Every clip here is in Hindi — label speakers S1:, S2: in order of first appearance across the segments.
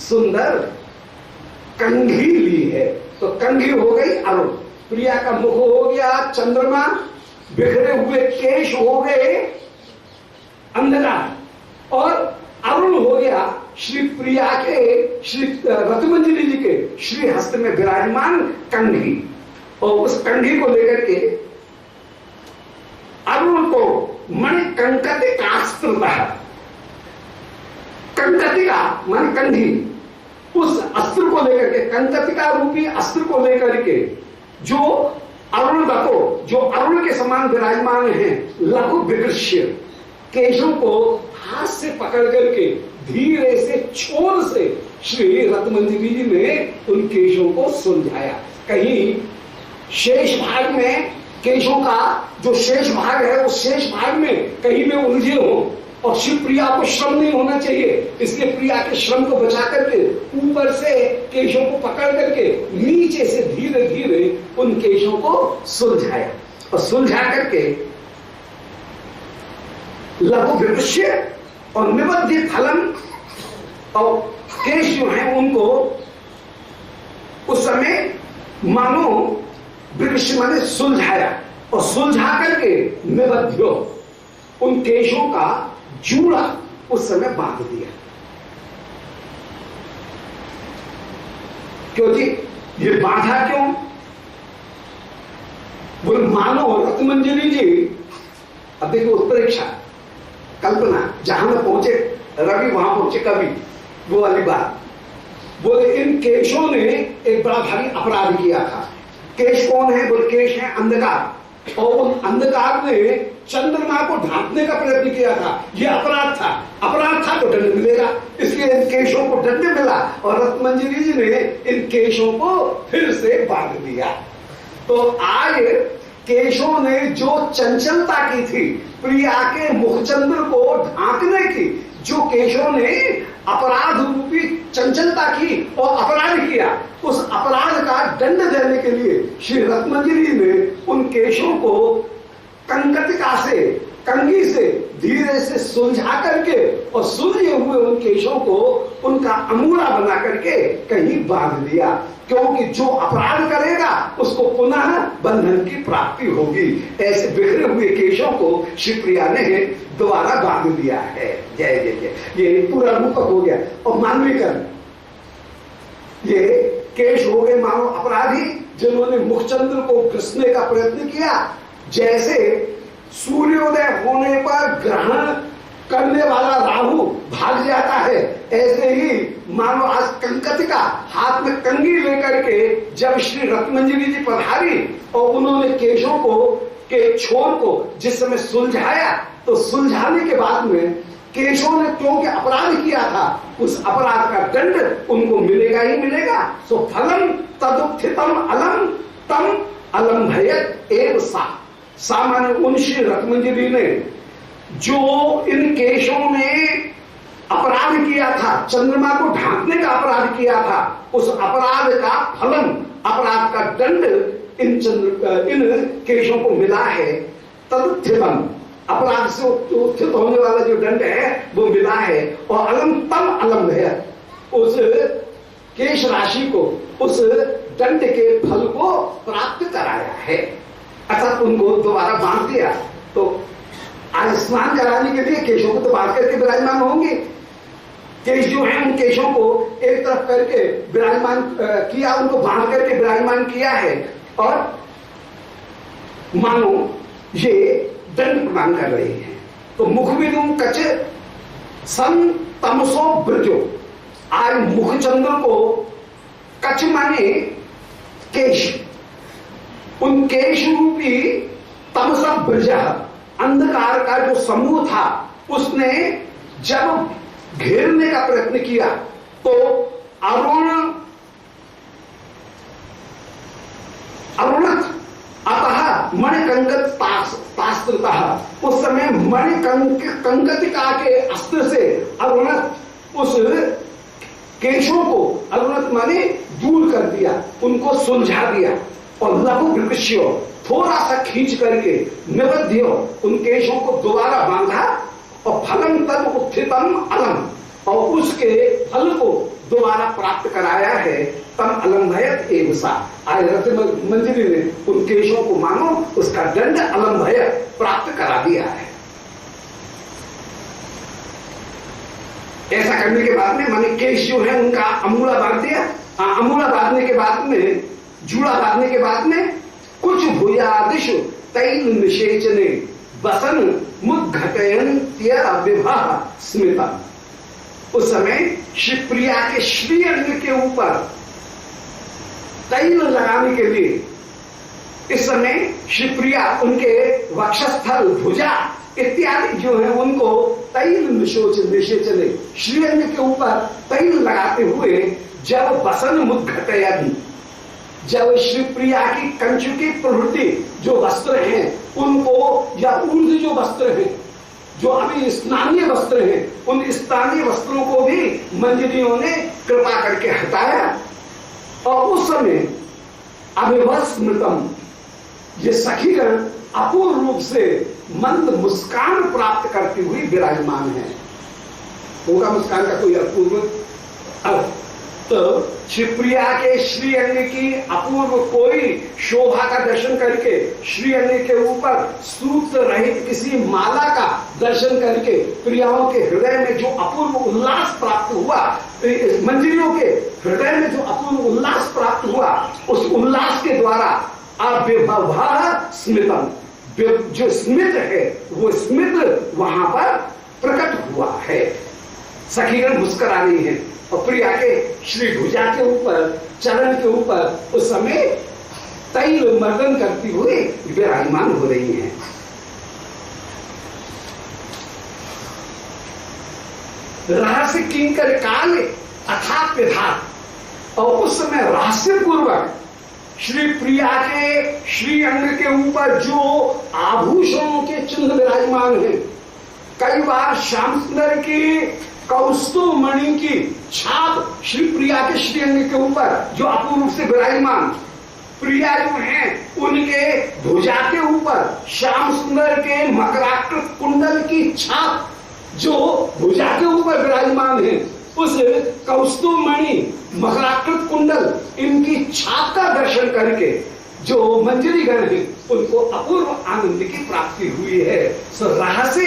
S1: सुंदर कंघी ली है। तो कंघी हो गई अरुण, प्रिया का मुख हो गया चंद्रमा, बिखरे हुए केश हो गए अंधकार, और अरुण हो गया श्री प्रिया के, श्री रत्नमंजरी जी के श्री हस्त में विराजमान कंघी। और उस कंघी को लेकर के अरुण को मणिकंकटिकास्त्र, कंकटिका मान कंघी, उस अस्त्र को लेकर के, कंकटिका रूपी अस्त्र को लेकर के जो अरुण को, जो अरुण के समान विराजमान है, लघु विकृष्य केशों को हाथ से पकड़ करके धीरे से छोर से श्री रत्नमंजरी जी ने उन केशों को सुलझाया। कहीं शेष भाग में केशों का जो शेष भाग है, उस शेष भाग में कहीं में उलझे हो, और श्री प्रिया को श्रम नहीं होना चाहिए, इसलिए प्रिया के श्रम को बचा करके ऊपर से केशों को पकड़ करके नीचे से धीरे धीरे उन केशों को सुलझाया, और सुलझा करके लघु विकृष्य और निबद्ध फलम, और केश जो है उनको उस समय मानो वृक्ष माने सुलझाया, और सुलझा करके निबद्ध उन केशों का जूड़ा उस समय बांध दिया। क्यों जी ये बांधा क्यों? बोले मानो रत्नमंजरी जी, अब देखो उत्प्रेक्षा कल्पना, जहां में पहुंचे रवि वहां पहुंचे कवि, वो वाली बात। बोले इन केशों ने एक बड़ा भारी अपराध किया था। केश कौन है? बोले केश है अंधकार, और उन अंधकार ने चंद्रमा को ढांकने का प्रयत्न किया था। यह अपराध था, अपराध था तो दंड मिलेगा, इसलिए इन केशों को दंड मिला, और रत्नमंजरी जी ने इन केशों को फिर से बांध दिया। तो आज केशों ने जो चंचलता की थी, प्रिया के मुखचंद्र को ढांकने की, जो केशों ने अपराध रूपी चंचलता की और अपराध किया, उस अपराध का दंड देने के लिए श्री रत्नमंजरी ने उन केशों को कंकटिका से, कंघी से धीरे से सुलझा करके, और सुलझे हुए उन केशों को उनका अंगूरा बना करके कहीं बांध दिया। क्योंकि जो अपराध करेगा उसको पुनः बंधन की प्राप्ति होगी। ऐसे बिखरे हुए केशों को शिवप्रिया ने दोबारा बांध दिया है। जय जय जय। ये पूरा रूपक हो गया। और मानवीकरण, ये केश हो गए मानो अपराधी जिन्होंने मुखचंद्र को घिसने का प्रयत्न किया। जैसे सूर्योदय होने पर ग्रहण करने वाला राहु भाग जाता है, ऐसे ही मानो आज कंकटिका हाथ में कंघी लेकर के जब श्री रत्नमंजरी जी पधारी और उन्होंने केशों को के छोर को जिस समय सुलझाया, तो सुलझाने के बाद में केशों ने क्योंकि अपराध किया था, उस अपराध का दंड उनको मिलेगा ही मिलेगा। सो फलम तदुत्थितम अलम तम अलम भयत एव सा माने उन श्री रत्नमंजरी ने जो इन केशों ने अपराध किया था, चंद्रमा को ढांकने का अपराध किया था, उस अपराध का फलन, अपराध का दंड इन केशों को मिला है। तदुत्थितम, अपराध से उत्थित होने वाला जो दंड है वो मिला है। और अलम तम अलम है, उस केश राशि को, उस दंड के फल को प्राप्त कराया है, अर्थात उनको दोबारा बांध दिया। तो आज स्नान कराने के लिए केशों को तो बांध करके विराजमान होंगे। केश जो है उन केशों को एक तरफ करके विराजमान किया, उनको बांध करके विराजमान किया है, और मानो ये दंड प्रदान कर रही है। तो मुखविदुम कच सम तमसो ब्रजो, आज मुखचंद्र को कच माने केश, उन केश रूपी तमसा ब्रज, अंधकार का जो समूह था उसने जब घेरने का प्रयत्न किया, तो अरुणत अतः मणिकंकट तास्त्रतः, उस समय मणिकंकटिका के अस्त्र से अरुणत उस केशों को, अरुणत माने दूर कर दिया, उनको सुलझा दिया, और लघु विकृष्यो थोड़ा सा खींच करके निबद्ध उन केशों को दोबारा बांधा, और फलम तद उत्थितम अलम, और उसके फल को दोबारा प्राप्त कराया है, तम अलंभयत एव सा। आज रत्न मंजरी ने उन केशों को मानो उसका दंड अलंभय प्राप्त करा दिया है। ऐसा करने के बाद में माने केश जो है उनका अमूला बांध दिया। अमूला बांधने के बाद में, जूड़ा बांधने के बाद में कुछ भुजादिशु तैल निषेचने बसन मुद्घटयन्त्य विवाह स्मिता। उस समय शिवप्रिया के श्रीअंग के ऊपर तैल लगाने के लिए इस समय शिवप्रिया उनके वक्षस्थल, भुजा इत्यादि जो है उनको तैल निषेचने श्रीअंग के ऊपर तैल लगाते हुए जब बसन मुद्घटयन, जब शिवप्रिया की कंचुकी प्रवृत्ति जो वस्त्र हैं उनको, या ऊर्ध्व जो वस्त्र हैं, जो अभी स्थानीय वस्त्र हैं, उन स्थानीय वस्त्रों को भी मंजरियों ने कृपा करके हटाया। और उस समय अभिवस्मृतम, ये सखीगण अपूर्व रूप से मंद मुस्कान प्राप्त करती हुई विराजमान है। होगा मुस्कान का कोई अपूर्व अर्थ। तो शिवप्रिया के श्रीअंग की अपूर्व कोई शोभा का दर्शन करके, श्रीअंग के ऊपर सूत्र रहित किसी माला का दर्शन करके प्रियाओं के हृदय में जो अपूर्व उल्लास प्राप्त हुआ, मंजरियों के हृदय में जो अपूर्व उल्लास प्राप्त हुआ, उस उल्लास के द्वारा अविभव स्मितम, जो स्मित है वो स्मित वहां पर प्रकट हुआ है। सखीगण मुस्कुरा रही है और प्रिया के श्री भुजा के ऊपर, चरण के ऊपर उस समय तैल मर्दन करती हुई विराजमान हो रही हैं। रहस्य किंकर काल अथाप विधात, और उस समय रहस्य पूर्वक श्री प्रिया के श्री अंग के ऊपर जो आभूषणों के चिन्ह विराजमान हैं, कई बार श्याम सुंदर की कौस्तुभ मणि की छाप श्री प्रिया के श्री अंग के ऊपर जो अपूर्व रूप से विराजमान, प्रिया जो हैं उनके भुजा के ऊपर श्याम सुंदर के मकराकृत कुंडल की छाप जो भुजा के ऊपर विराजमान है, उस कौस्तुभ मणि मकराकृत कुंडल इनकी छाप का दर्शन करके जो मंजरी गण है उनको अपूर्व आनंद की प्राप्ति हुई है। सो रहस्य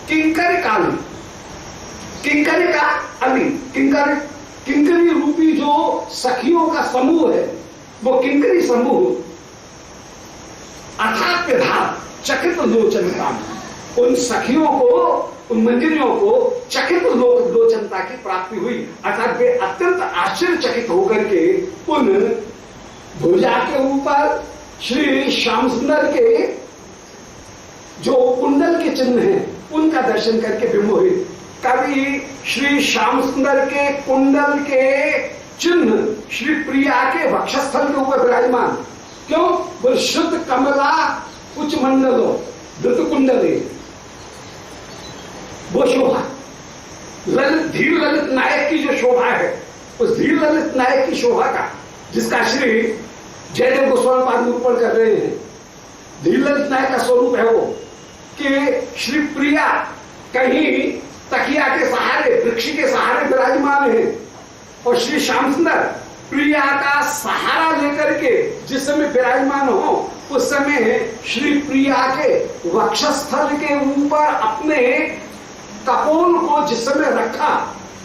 S1: किंकर काल, किंकरी का अभी किंकरी रूपी जो सखियों का समूह है, वो किंकरी समूह अर्थात विधात चकित लोचनता, उन सखियों को, उन मंजरियों को चकित लोचनता की प्राप्ति हुई। अर्थात वे अत्यंत आश्चर्यचकित होकर के उन भुजा के ऊपर श्री श्याम सुंदर के जो कुंडल के चिन्ह हैं उनका दर्शन करके विमोहित। कभी श्री श्याम सुंदर के कुंडल के चिन्ह श्री प्रिया के वक्षस्थल के ऊपर विराजमान, क्यों? वो शुद्ध कमला उच्च मंडलो धृत कुंडले, वो शोभा ललित, धीर ललित नायक की जो शोभा है, उस धीर ललित नायक की शोभा का, जिसका श्री जयदेव गोस्वामी पाद निरूपण कर रहे हैं, धीर ललित नायक का स्वरूप है वो कि श्री प्रिया कहीं तकिया के सहारे, वृक्ष के सहारे विराजमान है, और श्री श्याम सुंदर प्रिया का सहारा लेकर के जिस समय विराजमान हो, उस समय श्री प्रिया के वक्षस्थल के ऊपर अपने कपोल को जिस समय रखा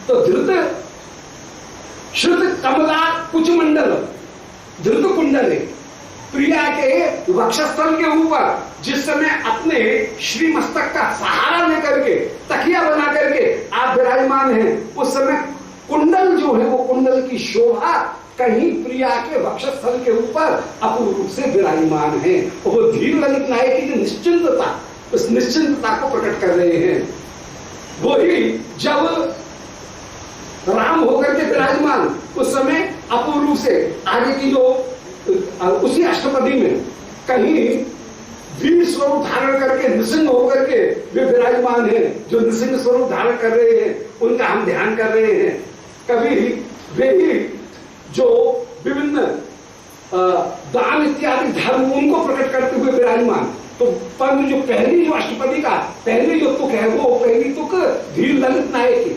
S1: तो धृत शुद्ध कमला कुच मंडल धृत कुंडल प्रिया के वक्षस्थल के ऊपर जिस समय अपने श्री मस्तक का सहारा लेकर के तकिया बना करके आप विराजमान हैं, उस समय कुंडल जो है वो कुंडल की शोभा कहीं प्रिया के वक्षस्थल के ऊपर अपूर्व रूप से विराजमान है। वो धीर ललित नायक की जो निश्चिंतता, उस निश्चिंतता को प्रकट कर रहे हैं। वही जब राम होकर के विराजमान, उस समय अपूर्व रूप से आगे की जो उसी अष्टपदी में कहीं वीर स्वरूप धारण करके नृसिंह होकर के वे विराजमान हैं, जो नृसिंह स्वरूप धारण कर रहे हैं उनका हम ध्यान कर रहे हैं। कभी वे ही जो विभिन्न दान इत्यादि धर्म उनको प्रकट करते हुए विराजमान। तो पर जो पहली जो अष्टपदी का पहली जो तुक है वो पहली तुक धीर ललित नायक की,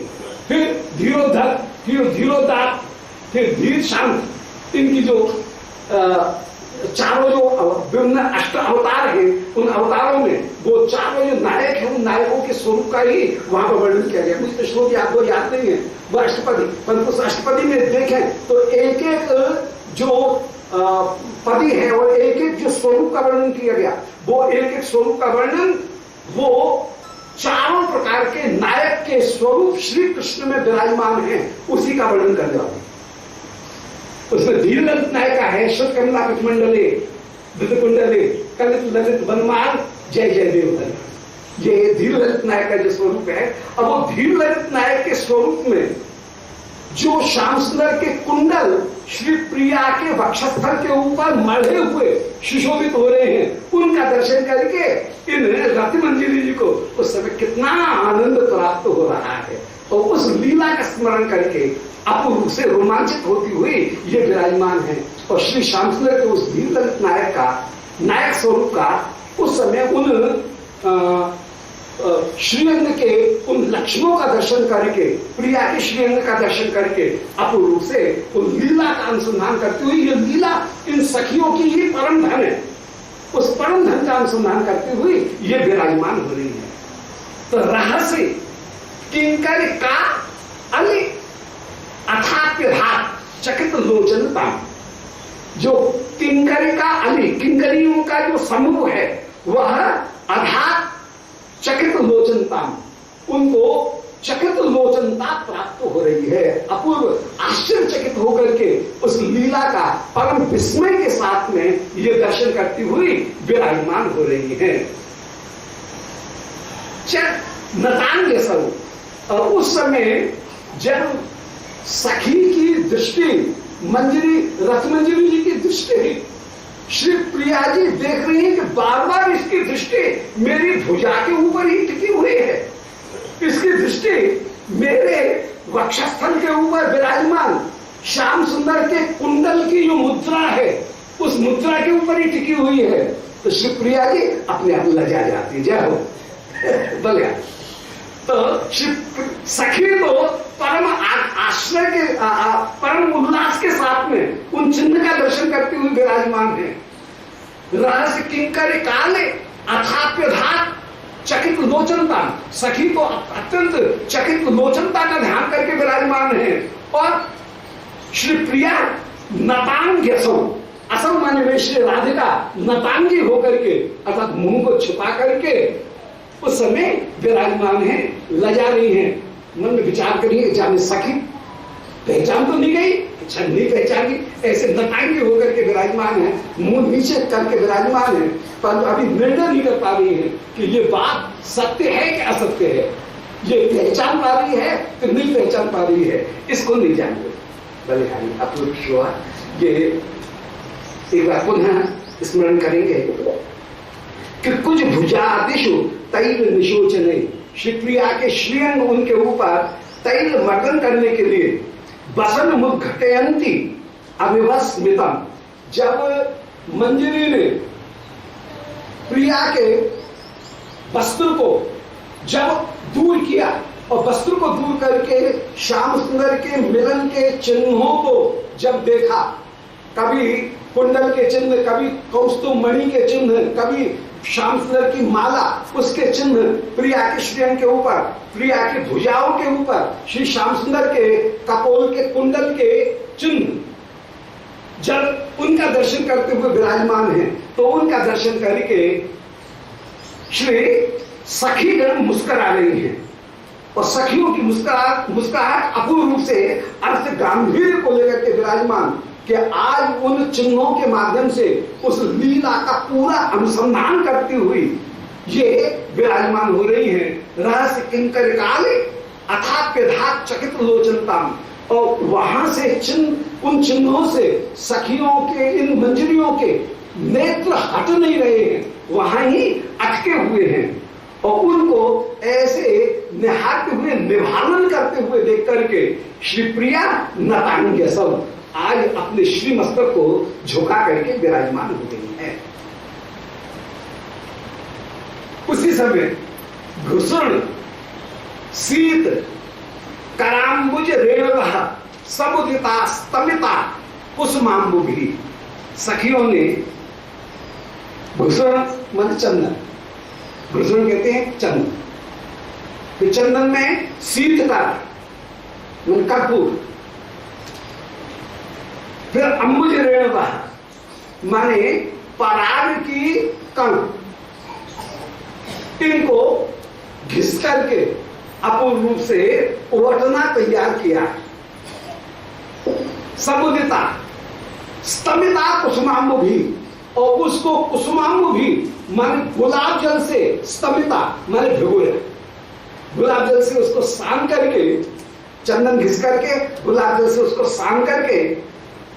S1: फिर धीरोदात, फिर धीर शांत, इनकी जो चारों जो विभिन्न अष्ट अवतार हैं, उन अवतारों में वो चारों जो नायक हैं, उन नायकों के स्वरूप का ही वहां पर वर्णन किया गया। मुझे तो श्लोक याद नहीं है, वो अष्टपदी, परंतु उस अष्टपदी में देखें तो एक एक जो पदी है और एक एक जो स्वरूप का वर्णन किया गया, वो एक एक स्वरूप का वर्णन वो चारों प्रकार के नायक के स्वरूप श्री कृष्ण में विराजमान है, उसी का वर्णन कर दिया। उसमें धीर ललित नायिका है, श्रुत कमला कुचमंडले कुंडले कलित ललित बनमाल जय जय देव हरि। ये धीर ललित नायक का जो स्वरूप है। अब वो धीर ललित नायक के स्वरूप में जो श्याम सुंदर के कुंडल श्री प्रिया के वक्षस्थल के ऊपर मढ़े हुए सुशोभित हो रहे हैं, उनका दर्शन करके इन रति मंजरी जी को उस समय कितना आनंद प्राप्त हो रहा है, और उस लीला का स्मरण करके अपूर्व से रोमांचित होती हुई ये विराजमान है। और श्री श्याम सुंदर के उस धीर ललित नायक का, नायक स्वरूप का उस समय उन श्रीअंग के उन लक्षणों का दर्शन करके, प्रिया के श्रीअंग का दर्शन करके अपूर्व से उन लीला का अनुसंधान करते हुए, ये लीला इन सखियों की ही परम धन है, उस परम धन का अनुसंधान करते हुए ये विराजमान हो रही है। तो रहस्य किंकर का अली अथाप्यधात चकित लोचनता, जो किंकरिका अली, किंकरियों का जो समूह है वह अधात चकित लोचनता, उनको चकित लोचनता प्राप्त हो रही है। अपूर्व आश्चर्यचकित होकर के उस लीला का परम विस्मय के साथ में ये दर्शन करती हुई विराजमान हो रही है। नतांग स्वरूप, और उस समय जब सखी की दृष्टि मंजरी, रथ मंजरी जी की दृष्टि श्री प्रिया जी देख रही है कि बार बार इसकी दृष्टि मेरी भुजा के ऊपर ही टिकी हुई है, इसकी दृष्टि मेरे वक्षस्थल के ऊपर विराजमान श्याम सुंदर के कुंडल की जो मुद्रा है उस मुद्रा के ऊपर ही टिकी हुई है। तो श्री प्रिया जी अपने आप लजा जाती है, जय हो बोलिया। तो श्री सखी तो परम आश्रय के परम उल्लास के साथ में उन चिन्ह का दर्शन करते हुए विराजमान है। रहस्य किंकर काले अथाप्यधात चकित लोचनता, सखी तो अत्यंत चकित लोचनता का ध्यान करके विराजमान है। और श्री प्रिया नतांग असम माने में श्री राधिका नतांगी होकर के अर्थात मुंह को छुपा करके उस समय विराजमान है, लजा रही है। मन में विचार करिए, जाने सखी पहचान तो नहीं गई, अच्छा नहीं पहचानी, ऐसे नटांगी होकर के विराजमान है, मुंह नीचे करके विराजमान है, पर अभी निर्णय नहीं कर पा रही है कि ये बात सत्य है कि असत्य है, ये पहचान पा रही है कि नहीं पहचान पा रही है, इसको नहीं जानते। बलिहारी अपूर्व ये एक बार पुनः स्मरण करेंगे कि कुछ भुजादिशु तैल निशोचने, श्री प्रिया के श्रीअंग उनके ऊपर तैल मर्दन करने के लिए बसन मुद्घटयंती अविवस्मितम, जब मंजरी ने प्रिया के वस्त्र को जब दूर किया और वस्त्र को दूर करके श्याम सुंदर के मिलन के चिन्हों को जब देखा, कभी कुंडल के चिन्ह, कभी कौस्तुभ मणि के चिन्ह, कभी श्याम सुंदर की माला उसके चिन्ह प्रिया के श्रीअंग के ऊपर, प्रिया की भुजाओं के ऊपर श्री श्याम सुंदर के कपोल के कुंडल के चिन्ह, जब उनका दर्शन करते हुए विराजमान है तो उनका दर्शन करके श्री सखीगण मुस्कुरा रही हैं। और सखियों की मुस्कुराहट अपूर्ण रूप से अर्थ गांधीर्य को लेकर के विराजमान कि आज उन चिन्हों के माध्यम से उस लीला का पूरा अनुसंधान करती हुई ये विराजमान हो रही है। रहस्य किंकर काले अथाप्यधात चकित लोचनता, और वहां से चिन्ह, उन चिन्हों से सखियों के, इन मंजरियों के नेत्र हट नहीं रहे हैं, वहां ही अटके हुए हैं। और उनको ऐसे निहारते हुए, निभालन करते हुए देख करके श्री प्रिया नतांग्य सब आज अपने श्री मस्तक को झुका करके विराजमान हो गई है। उसी समय घुसण शीत कराम्बुज रेणव समुदिता स्तमिता कुसुमांबुभी। सखियों ने भूषण मन चंदन, भूषण कहते हैं चंदन, फिर चंदन में शीतता कर्पूर, फिर अंबुज रेणुका माने पराग की कण, इनको घिस करके अपूर्ण रूप से उवटना तैयार किया। समुदिता स्तमिता कुसुमांबु भी, और उसको कुसुमांबु भी माने गुलाब जल से, स्तमिता माने भिगोया, गुलाब जल से उसको सान करके, चंदन घिस करके गुलाब जल से उसको सान करके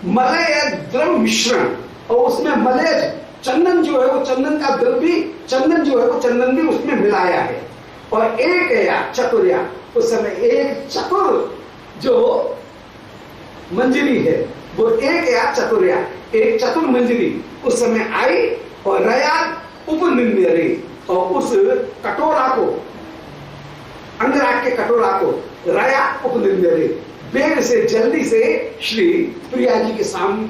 S1: मलय द्रव मिश्रण, और उसमें मलय चंदन जो है वो चंदन का द्रव भी, चंदन जो है वो चंदन भी उसमें मिलाया है। और एक या चतुर्या, उस समय एक चतुर जो मंजरी है वो एक या चतुर्या, एक चतुर मंजरी उस समय आई और रया उपनिंदरे, और उस कटोरा को, अंगराग के कटोरा को रया उपनिंदरे, वेग से जल्दी से श्री प्रिया जी के सामने,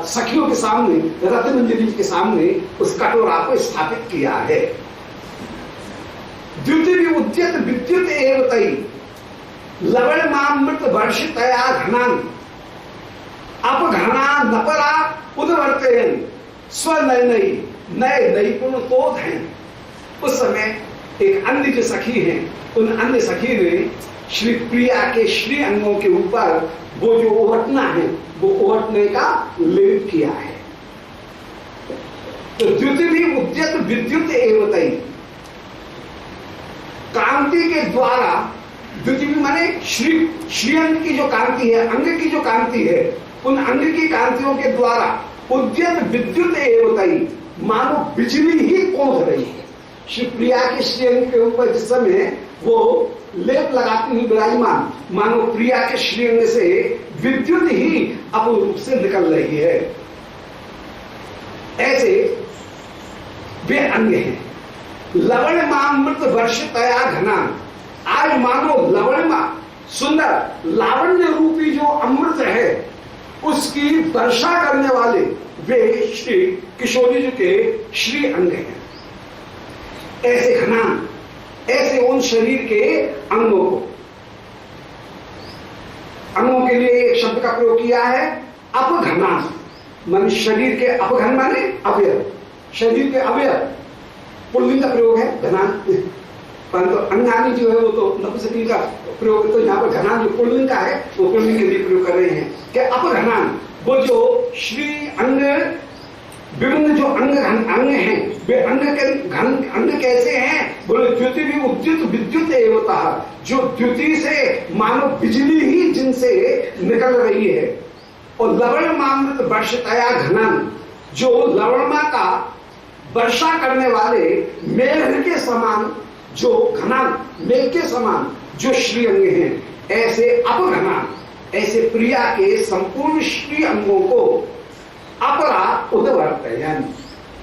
S1: सखियों के सामने, रत्न मंजरी के सामने उस कटोरा को स्थापित किया है। द्वितीय उद्यत विद्युत एव तई लवण मामृत वर्षितया घनान अपघना नपरा उद्वर्तयन स्वनयनई नए नैपुण तो धैन। उस समय एक अन्य जो सखी हैं, उन अन्य सखी ने श्री प्रिया के श्री अंगों के ऊपर वो जो ओवटना है वो ओवटने का लेप किया है। तो द्वितीय उद्यत विद्युत एव तई, कांति के द्वारा, द्वितीय माने श्री अंग की जो कांति है, अंग की जो कांति है, उन अंग की कांतियों के द्वारा उद्यत विद्युत एव तई, मानो बिजली ही कौंध रही है। श्री प्रिया के श्री अंग के ऊपर जिस समय वो लेप लगाती हुई विराजमान, मानो प्रिया के श्री अंग से विद्युत ही अपूर्ण रूप से निकल रही है। ऐसे वे अंग हैं। लवण मामृत वर्षितया घना, आज मानो लवणमा सुंदर लावण्य रूपी जो अमृत है उसकी वर्षा करने वाले वे श्री किशोरी जी के श्री अंग हैं। ऐसे घना, ऐसे उन शरीर के अंगों को, अंगों के लिए एक शब्द का प्रयोग किया है अपघना, मान शरीर के अपघन माने अवयव, शरीर के अवयव, पुल्लिंग का प्रयोग है घना, परंतु अंगानी जो है वो तो नपुंसकलिंग का प्रयोग, तो यहाँ पर घना जो पुल्लिंग का है वो पुल्लिंग के लिए प्रयोग कर रहे हैं कि अपघनान, वो जो श्री अंग, विभिन्न जो अंग हैं वे अंग कैसे हैं, बोले द्वितीय उद्युत विद्युत एवता, जो द्वितीय से मानो बिजली ही जिनसे निकल रही है। और लवण मामृत वर्षितया घनन, जो लवणमा का वर्षा करने वाले मेघ के समान, जो घना मेघ के समान जो श्री अंग हैं, ऐसे अपघना, ऐसे प्रिया के संपूर्ण श्री अंगों को अपरा उद्वर्तयन,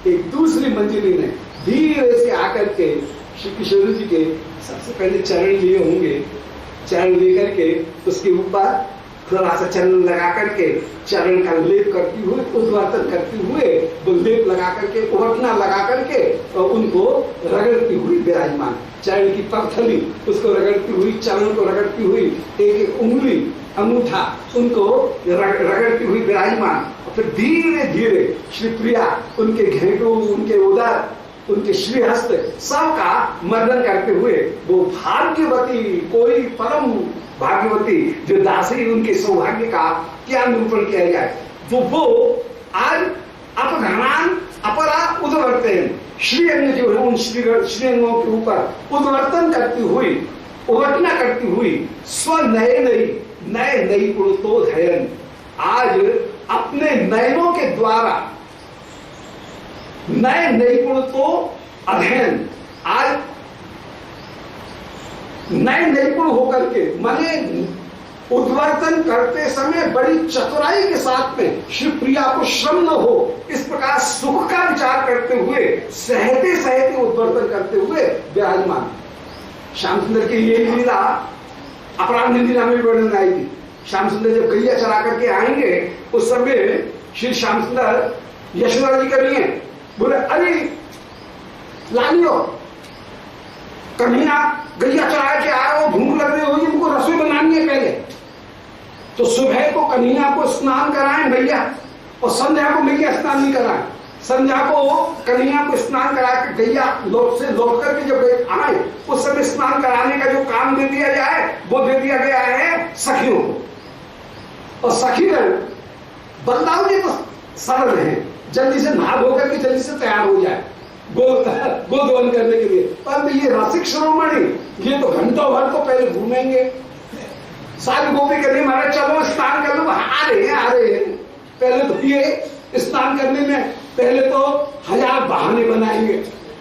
S1: एक दूसरी मंजिली ने धीरे से आकर के श्री किशोरी जी के सबसे पहले चरण लिए होंगे, चरण लेकर के उसके ऊपर थोड़ा सा चरण लगा करके चरण का लेप करती हुए, उद्वर्तन करते हुए वो लेप लगा करके, उवटना लगा करके और उनको रगड़ती हुई विराजमान, चरण की पगथली उसको रगड़ती हुई, चरण को रगड़ती हुई, एक एक उंगली अंगूठा उनको रगड़ती हुई विराजमान। और फिर धीरे धीरे श्री प्रिया उनके घेंटों, उनके उदर, उनके श्रीहस्त सबका मर्दन करते हुए वो भाग्यवती, कोई परम भाग्यवती जो दासी, उनके सौभाग्य का क्या निरूपण किया जाए, वो आज अपघनान अपरा उद्वर्तन, श्री अंग जो है उन श्री अंगों के ऊपर उद्वर्तन करती हुई, उवटना करती हुई, स्व नए नई गुण तो धैर्य, आज अपने नयनों के द्वारा नए नैपुण तो अध्ययन, आज नए नैपुण होकर के माने उद्वर्तन करते समय बड़ी चतुराई के साथ में श्री प्रिया को श्रम न हो, इस प्रकार सुख का विचार करते हुए सहते सहते उद्वर्तन करते हुए विराजमान। श्याम सुंदर की ये लीला अपराध निंदिला में वर्णन आई थी श्याम सुंदर जब गैया चरा करके आएंगे उस समय श्री श्याम सुंदर यशोदा जी कर रही है, बोले अरे लालियो कन्हैया गैया चरा के आए हो, भूख लग रही होगी, उनको रसोई बनानी है पहले। तो सुबह को कन्हैया को स्नान कराएं भैया, और संध्या को मैया स्नान नहीं कराएं। संध्या को कन्हैया को स्नान करा के गैया लौट करके जब आए उस समय स्नान कराने का जो काम दे दिया जाए वो दे दिया गया है सखियों को। और सखीगण बलदाऊ जी तो सरल है, जल्दी से नहा धो करके जल्दी से तैयार हो जाए गोदवन करने के लिए। पर ये रसिक शिरोमणि ये तो घंटों भर तो पहले घूमेंगे, सारी गोपी कहते महाराज चलो स्नान कर लो, आ रहे पहले तो ये स्नान करने में पहले तो 1000 बहाने बनाएंगे,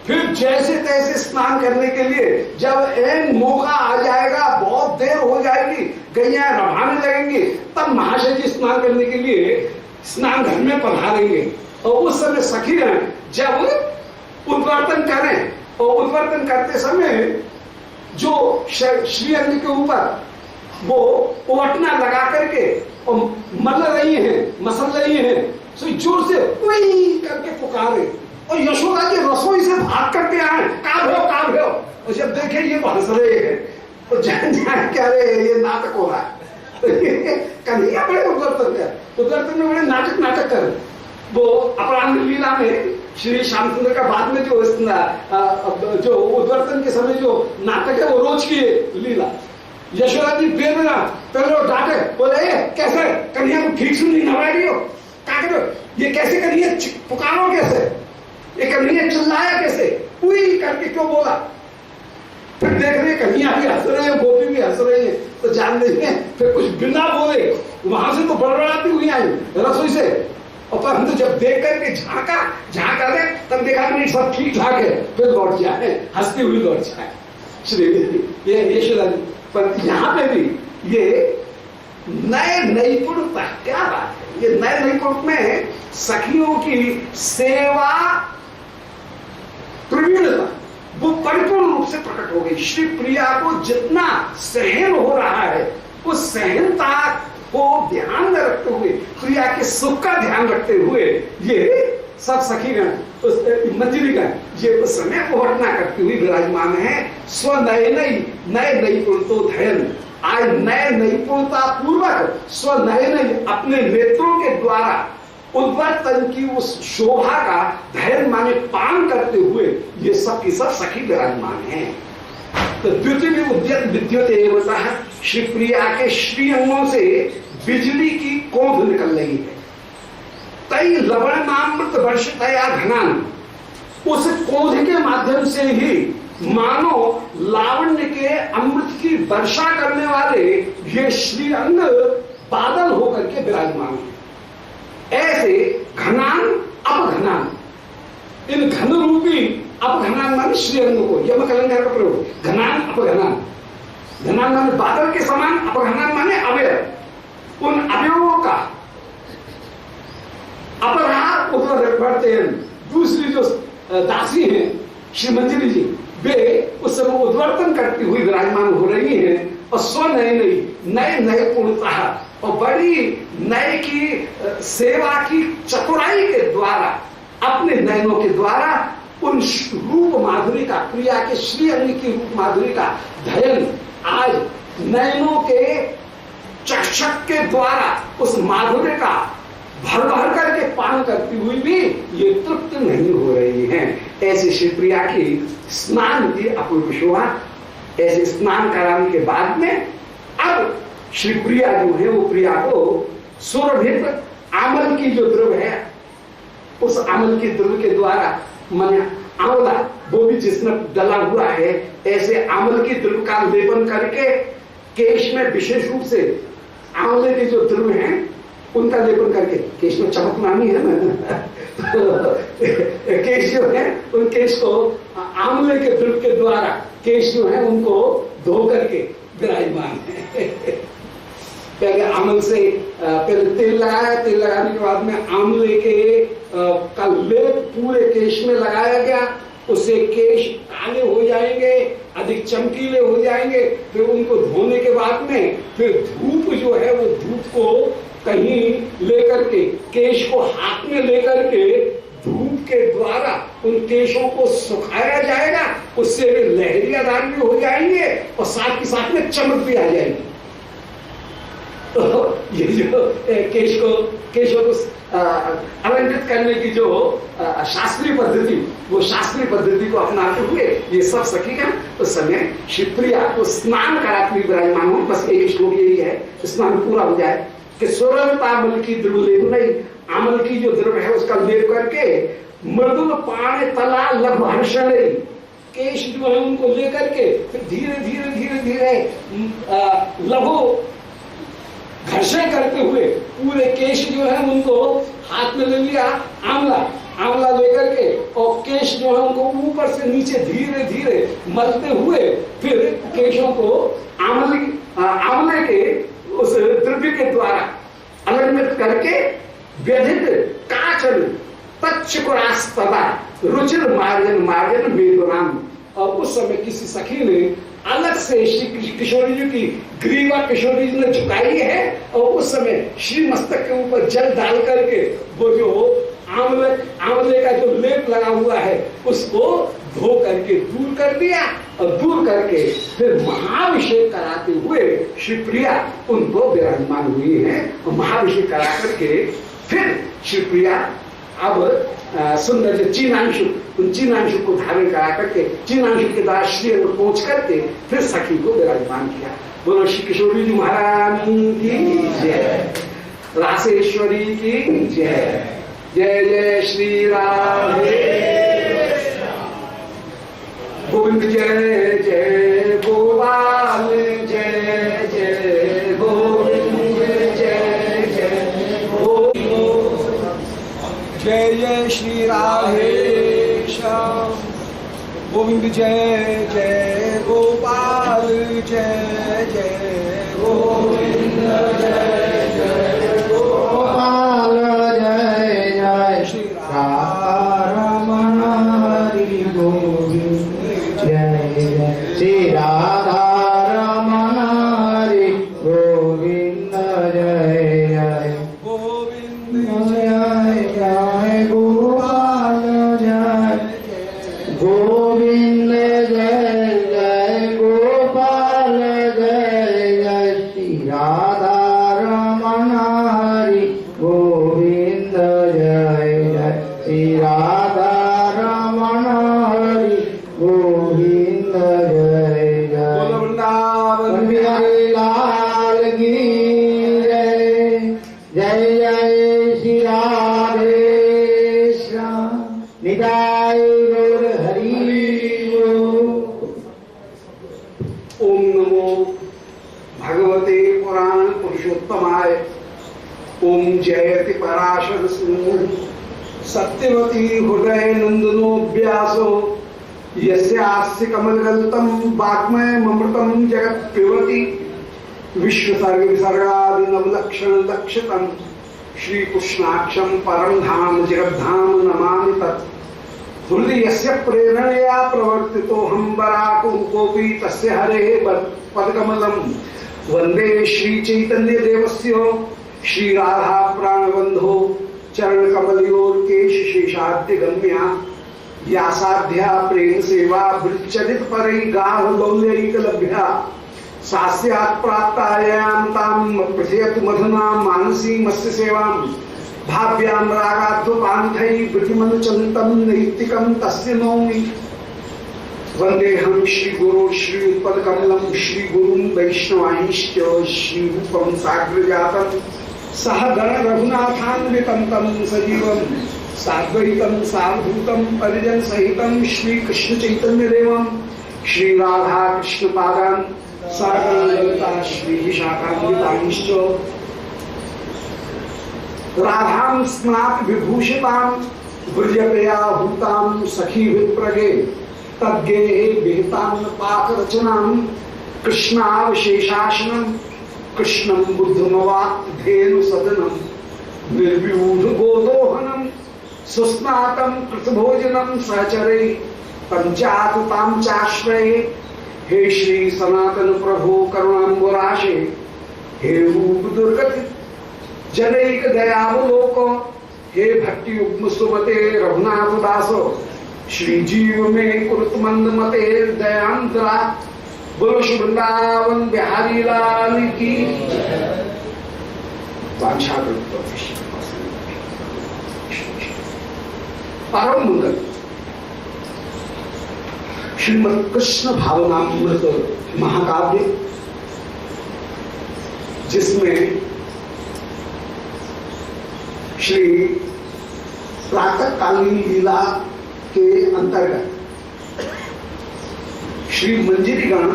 S1: फिर जैसे तैसे स्नान करने के लिए जब एन मौका आ जाएगा, बहुत देर हो जाएगी, गैया रवाने लगेंगी, तब महाशय जी स्नान करने के लिए स्नान घर में पधारेंगे। और उस समय सखीगण जब उद्वर्तन करें, और उद्वर्तन करते समय जो श्री अंग के ऊपर वो ओटना लगा करके और मसल रही हैं, सो जोर से उई करके पुकारे, और यशोदा जी रसोई से भाग करके आए, कहाँ भयो। और जब देखे ये हंस रहे हैं तो जान क्या रहे ये नाटक हो रहा है। तो कन्हैया बड़े उद्वर्तन में बड़े नाटक कर। वो अपराह्न लीला में श्री श्याम सुंदर का बाद में जो उद्वर्तन के समय जो नाटक है वो रोज की लीला। यशोदा जी बेदना पहले डांटे, बोले कैसे कन्हैया को ठीक से नहीं नवा रही हो, क्या करो ये कैसे कन्हैया पुकारो, कैसे ये कन्हैया चिल्लाया, कैसे पूरी करके क्यों बोला। फिर देख रहे कन्हैया भी हंस रहे हैं, गोपी भी हंस रही है, तो जान रही है फिर कुछ बिना बोले वहां से तो बड़बड़ाती हुई आई रसोई से। और परंतु जब देख करके झांका दे तब देखा नहीं सब ठीक ठाक है, फिर लौट जाए हंसती हुई लौट जाए श्री ये यशोदा जी। पर यहाँ पे भी ये नए नैपुणता, क्या बात है, ये नए नैपुण में सखियों की सेवा प्रवीणता वो परिपूर्ण रूप से प्रकट हो गई। श्री प्रिया को जितना सहन हो रहा है उस सहनता को ध्यान में रखते हुए, प्रिया के सुख का ध्यान रखते हुए ये सब सखीगण मंजरीगण ये उस समय ओढ़ना करती हुई विराजमान है। स्व नए नैपुणतो धैर्य, आज नए नैपुणता पूर्वक स्व नए अपने नेत्रों के द्वारा उद्वर्तन की उस शोभा का धैर्य माने पान करते हुए ये सब की सब सखी विराजमान है। तो द्वितीय उद्यत विद्युत एवं श्री प्रिया के श्री अंगों से बिजली की कौंध निकल रही है। तई लवणामृत वर्षितया घनान, उस कौंध के माध्यम से ही मानो लावण्य के अमृत की वर्षा करने वाले ये श्री अंग बादल होकर के विराजमान है। ऐसे घनान अपघनान, इन घन रूपी अपघनान माने श्री अंग को यम कलंकार का प्रयोग, घनान अपघनान, घनान माने बादल के समान, अपघनान माने अवयव, उन अवयवों का अपराध उधर बढ़ते हैं। दूसरी जो दासी हैं श्री मंजरी जी, वे उस समय उद्वर्तन करती हुई विराजमान हो रही हैं और स्व नए पूर्णता और बड़ी नए की सेवा की चतुराई के द्वारा अपने नयनों के द्वारा उन रूप माधुरी का, प्रिया के श्री अंग की रूप माधुरी का धयन आज नयनों के चक्षक के द्वारा उस माधुर्य का भर भर करके पान करती हुई भी ये तृप्त नहीं हो रही हैं। ऐसे श्री प्रिया की स्नान की अपूर्व शोभा। ऐसे स्नान कराने के बाद में अब श्री प्रिया जो है वो प्रिया को सुरभित आमल की जो द्रव है उस आमल के द्रव के द्वारा माने आंवला वो भी जिसमें डला हुआ है, ऐसे आमल की द्रव का लेपन करके केश में विशेष रूप से आंवले के जो द्रव हैं उनका लेपन करके, केश में चमक मानी है ना केश जो है उन केश को आंवले के द्रव के द्वारा केश जो है उनको धो करके विराजमान है। पहले आंवल से पहले तेल लगाया, तेल लगाने के बाद में आंवले के का लेप पूरे केश में लगाया गया, उससे केश काले हो जाएंगे, अधिक चमकीले हो जाएंगे। फिर उनको धोने के बाद में फिर धूप जो है वो धूप को कहीं लेकर के केश को हाथ में लेकर के धूप के द्वारा उन केशों को सुखाया जाएगा। उससे वे लहरियादार भी हो जाएंगे और साथ ही साथ में चमक भी आ जाएगी। तो ये जो केशों को अलंकृत करने की जो शास्त्रीय पद्धति, वो शास्त्रीय पद्धति को अपनाते हुए ये सब सखीगण उस समय शिवप्रिया को स्नान कराती विराजमान हो। बस एक श्लोक यही है, स्नान पूरा हो जाए कि सुरलतामल की द्रुलेप नहीं, अमल की जो द्रव है उसका लेप करके मृदुल पाण तला लघु हर्षण, केश जो है उनको लेकर के फिर धीरे धीरे धीरे धीरे लघु घर्षण करते हुए पूरे केश जो है उनको हाथ में ले लिया, आंवला लेकर के, और केश जो है उनको ऊपर से नीचे धीरे धीरे मलते हुए फिर केशों को आंवले के उस द्रव्य के द्वारा अलंकृत करके व्यधित काचन तच्छकुरास्तदा रुचिर मार्जन वेदनाम। और उस समय किसी सखी ने अलग से श्री किशोरी जी की ग्रीवा किशोरी जी ने झुकाई है और उस समय श्री मस्तक के ऊपर जल डाल करके वो जो आंवले का जो लेप लगा हुआ है उसको धो करके दूर कर दिया और दूर करके फिर महाभिषेक कराते हुए शिवप्रिया उनको विराजमान हुई है। और महाभिषेक करा करके फिर शिवप्रिया अब सुंदर जो चीनांशु, उन चीनांशु को धारण करा करके चीनांशु के द्वारा श्री अंग पहुंच करके फिर सखी को विराजमान किया। बोलो श्री किशोरी जी महारानी की जय, रासेश्वरी की जय। जय जय श्री राधे गोविंद, जय जय गोपाल, जय जय गोविंद, जय जय गोविंद, जय जय श्री राधे श्याम गोविंद, जय जय गोपाल, जय जय गोविंद, जय जय गोपाल, जय जय श्री राम हरि गोविंद, जय जय श्री राधा रमण हरि गोविंद, जय जय गोविंद, जय जय गोपाल, जय गोविंद, जय जय गोपाल, जय जय श्री राधा रमण हरि गोविंद, जय जय श्री राधा रमण हरि गोविंद, जय जय वृंदावन बिहारी लाल की जय। जय जय श्री राधे श्याम निताय गौर हरि बोल। ओम नमो भगवते पुराण पुरुषोत्तमाय। ओम जयति पराशर सिंह सत्यवती हृदय नंदनो व्यासो यस्यास्य कमलगल्तम वाग्मयमृतम जगत् पिबति विश्वसर्ग विसर्गादि नवलक्षण लक्षितम श्री कृष्णाक्षम परम धाम जगद्धाम नमामि तत्। हृदयस्य प्रेरणया प्रवर्तितो हम बराकोपि तस्य हरेः पदकमलं वन्दे श्री चैतन्य देवस्य श्री राधा प्राणबंधो चरण कमलयोर केश शेषाद्य गम्या या साध्या प्रेम सेवा वृच्चरित परै गाढ़ लौल्यैक लभ्या सास्यात् प्राप्तायां तां प्रथयतु मधुना मानसी मस्य सेवां भाव्यां रागाद्वपान्थै वृतिमनुचन्तं नैतिकं तस्य नौमि। वन्देऽहं श्रीगुरो श्रीयुत्पदकमलं श्रीगुरुं वैष्णवांश्च श्रीरूपं साग्रजातं सह गण रघुनाथान्वितं तं सजीवं साद्वैतं सावधूतं परिजन सहितं श्री कृष्ण चैतन्य देवं श्री राधा कृष्ण पादान् सागरललिता श्री विशाखान्वितांश्च राधां स्नात विभूषितां ब्रजप्रियाभूतां सखी विप्रगे तद्गेहे विहितां पाकरचनां कृष्णावशेषासनं कृष्णं बुद्धमवाद्धेनु सदनं निर्व्यूढ गोदोहनं सुस्नातं कृतभोजनं सहचरे पंचातुतां चाश्रये हे श्री सनातन प्रभु करुणांबुराशे, हे रूप दुर्गति जनैक दयावलोक, हे भक्ति युग्म सुमते रघुनाथ दास, श्री जीव में कुरुत मंद मते दयांतरा, बोलो श्री वृंदावन बिहारी लाल की। परम मंगल श्रीमद कृष्ण भावनामृत महाकाव्य, जिसमें श्री प्रातःकालीन लीला के अंतर्गत श्री मंजरीगण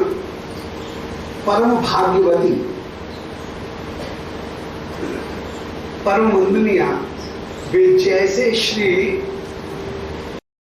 S1: परम भाग्यवती परम वंदनिया वे जैसे श्री